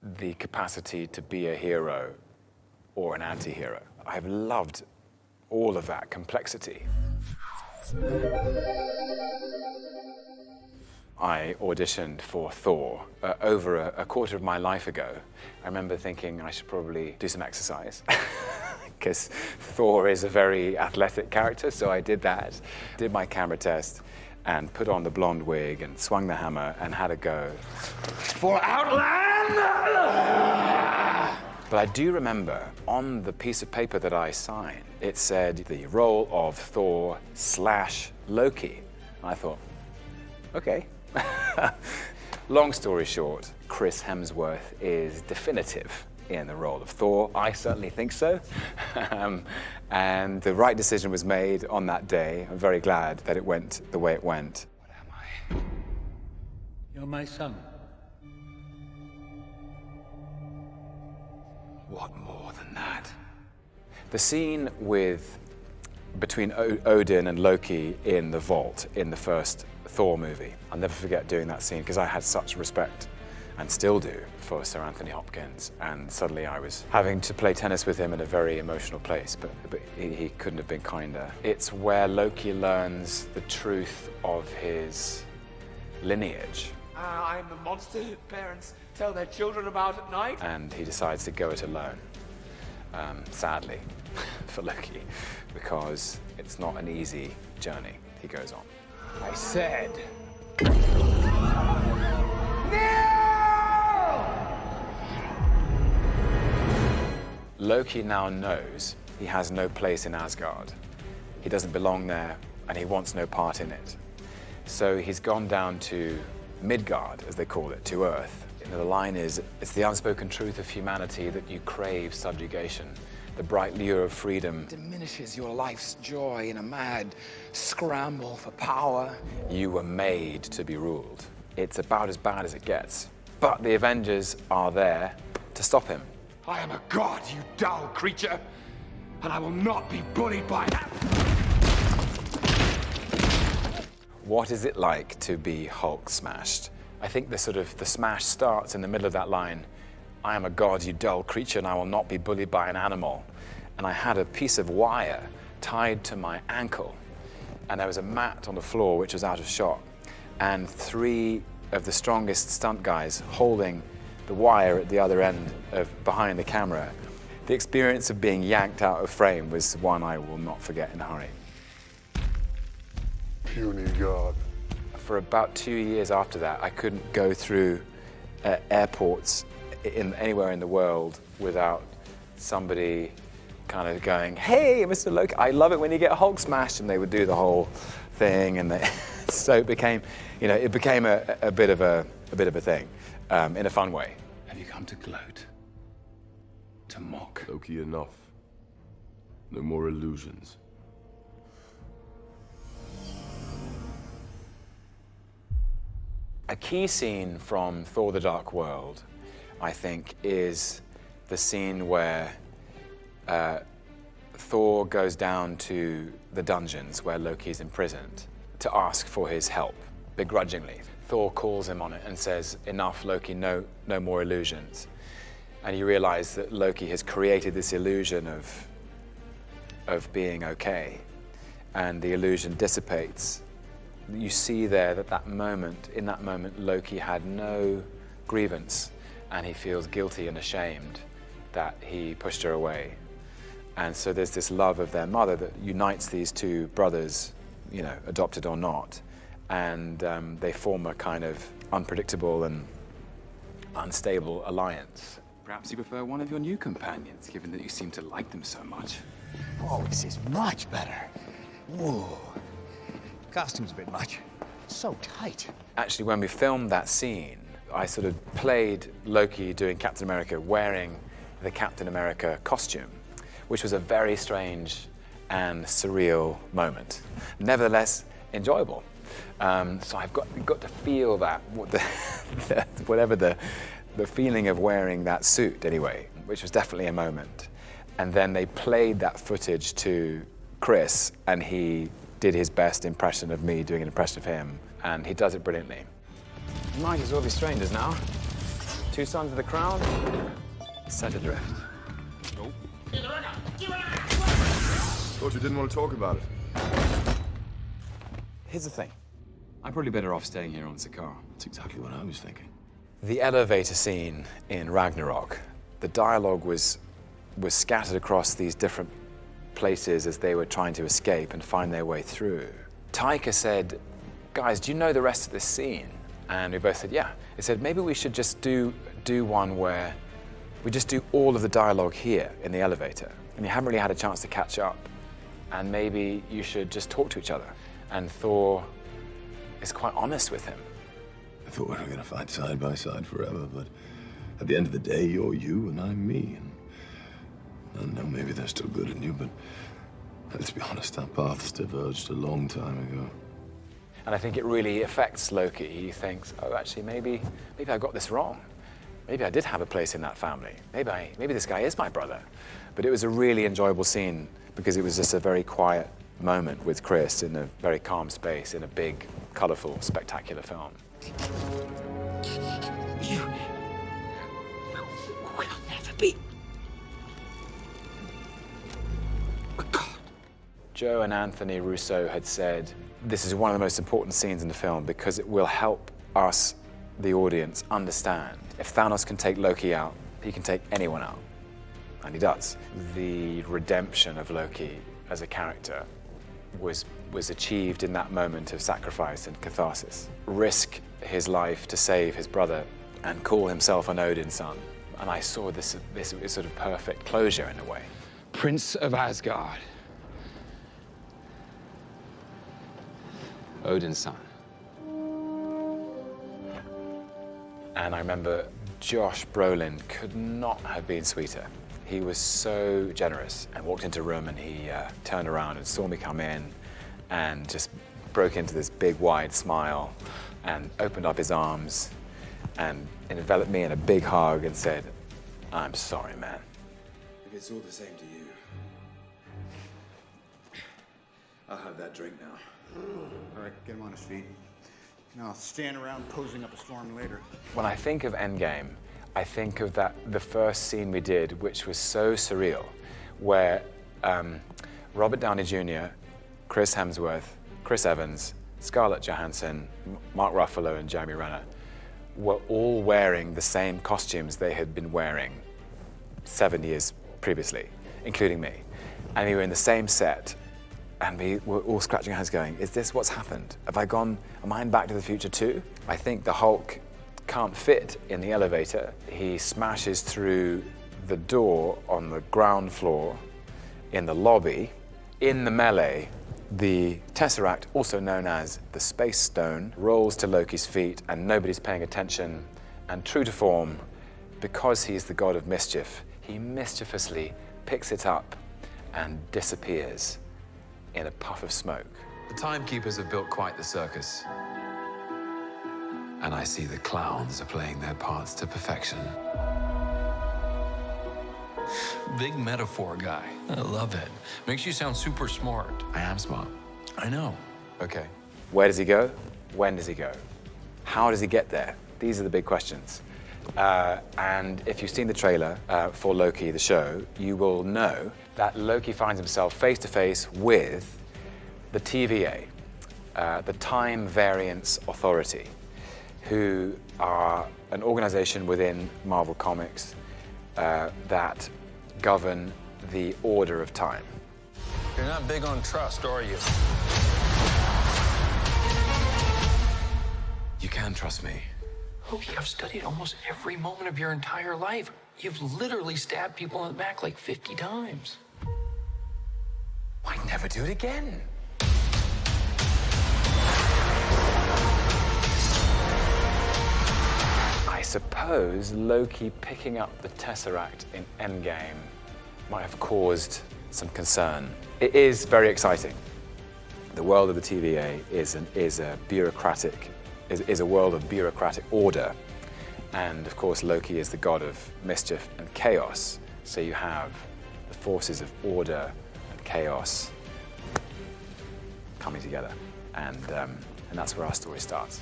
the capacity to be a hero or an anti-hero. I've loved all of that complexity. I auditioned for Thor over a quarter of my life ago. I remember thinking I should probably do some exercise because Thor is a very athletic character, so I did that. Did my camera test and put on the blonde wig and swung the hammer and had a go. For Outland! But I do remember on the piece of paper that I signed, it said the role of Thor/Loki. I thought, okay. Long story short, Chris Hemsworth is definitive in the role of Thor. I certainly think so. And the right decision was made on that day. I'm very glad that it went the way it went. What am I? You're my son. What more than that? The scene between Odin and Loki in the vault in the first Thor movie. I'll never forget doing that scene because I had such respect, and still do, for Sir Anthony Hopkins. And suddenly I was having to play tennis with him in a very emotional place, but he couldn't have been kinder. It's where Loki learns the truth of his lineage. I'm the monster that parents tell their children about at night. And he decides to go it alone, sadly, for Loki, because it's not an easy journey he goes on. I said... Loki now knows he has no place in Asgard. He doesn't belong there, and he wants no part in it. So he's gone down to Midgard, as they call it, to Earth. And the line is, it's the unspoken truth of humanity that you crave subjugation. The bright lure of freedom diminishes your life's joy in a mad scramble for power. You were made to be ruled. It's about as bad as it gets. But the Avengers are there to stop him. I am a god, you dull creature, and I will not be bullied by that. What is it like to be Hulk smashed? I think the smash starts in the middle of that line. I am a god, you dull creature, and I will not be bullied by an animal. And I had a piece of wire tied to my ankle, and there was a mat on the floor which was out of shot, and 3 of the strongest stunt guys holding the wire at the other end behind the camera. The experience of being yanked out of frame was one I will not forget in a hurry. Puny god. For about 2 years after that, I couldn't go through airports anywhere in the world without somebody kind of going, "Hey, Mr. Loki, I love it when you get Hulk smashed," and they would do the whole thing, and so it became, a bit of a thing, in a fun way. Have you come to gloat? To mock? Loki, enough. No more illusions. A key scene from Thor: The Dark World, I think, is the scene where Thor goes down to the dungeons where Loki's imprisoned to ask for his help, begrudgingly. Thor calls him on it and says, "Enough, Loki, no more illusions." And you realize that Loki has created this illusion of being okay, and the illusion dissipates. You see there that in that moment, Loki had no grievance, and he feels guilty and ashamed that he pushed her away. And so there's this love of their mother that unites these 2 brothers, adopted or not, and they form a kind of unpredictable and unstable alliance. Perhaps you prefer one of your new companions, given that you seem to like them so much. Oh, this is much better. Whoa. Costume's a bit much. So tight. Actually, when we filmed that scene, I sort of played Loki doing Captain America wearing the Captain America costume, which was a very strange and surreal moment. Nevertheless, enjoyable. So I've got to feel that, whatever the feeling of wearing that suit anyway, which was definitely a moment. And then they played that footage to Chris, and he did his best impression of me doing an impression of him, and he does it brilliantly. You might as well be strangers now. Two sons of the crown, set adrift. Thought you didn't want to talk about it. Here's the thing. I'm probably better off staying here on Sakaar. That's exactly what I was thinking. The elevator scene in Ragnarok, the dialogue was scattered across these different places as they were trying to escape and find their way through. Taika said, guys, do you know the rest of this scene? And we both said, yeah. He said, maybe we should just do one where we just do all of the dialogue here in the elevator. And you haven't really had a chance to catch up. And maybe you should just talk to each other. And Thor is quite honest with him. I thought we were going to fight side by side forever, but at the end of the day, you're you and I'm me. And I know maybe there's still good in you, but let's be honest, our paths diverged a long time ago. And I think it really affects Loki. He thinks, oh, actually, maybe I got this wrong. Maybe I did have a place in that family. Maybe this guy is my brother. But it was a really enjoyable scene because it was just a very quiet moment with Chris in a very calm space in a big, colorful, spectacular film. You will never be a god. Joe and Anthony Russo had said, this is one of the most important scenes in the film because it will help us, the audience, understand. If Thanos can take Loki out, he can take anyone out. And he does. The redemption of Loki as a character was achieved in that moment of sacrifice and catharsis. Risk his life to save his brother and call himself an Odin's son. And I saw this sort of perfect closure in a way. Prince of Asgard. Odin's son. And I remember Josh Brolin could not have been sweeter. He was so generous and walked into a room and he turned around and saw me come in and just broke into this big wide smile and opened up his arms and enveloped me in a big hug and said, I'm sorry, man. If it's all the same to you, I'll have that drink now. All right, get him on his feet. And I'll stand around posing up a storm later. When I think of Endgame, I think of the first scene we did, which was so surreal, where Robert Downey Jr., Chris Hemsworth, Chris Evans, Scarlett Johansson, Mark Ruffalo, and Jeremy Renner were all wearing the same costumes they had been wearing 7 years previously, including me. And we were in the same set, and we were all scratching our heads going, is this what's happened? Am I in Back to the Future too? I think the Hulk can't fit in the elevator. He smashes through the door on the ground floor in the lobby. In the melee, the Tesseract, also known as the Space Stone, rolls to Loki's feet and nobody's paying attention. And true to form, because he's the god of mischief, he mischievously picks it up and disappears in a puff of smoke. The timekeepers have built quite the circus. And I see the clowns are playing their parts to perfection. Big metaphor guy. I love it. Makes you sound super smart. I am smart. I know. Okay. Where does he go? When does he go? How does he get there? These are the big questions. And if you've seen the trailer for Loki, the show, you will know that Loki finds himself face to face with the TVA, the Time Variance Authority, who are an organization within Marvel Comics that govern the order of time. You're not big on trust, are you? You can trust me. Loki, I've studied almost every moment of your entire life. You've literally stabbed people in the back like 50 times. I'd never do it again. I suppose Loki picking up the Tesseract in Endgame might have caused some concern. It is very exciting. The world of the TVA is a world of bureaucratic order. And of course, Loki is the god of mischief and chaos. So you have the forces of order and chaos coming together. And that's where our story starts.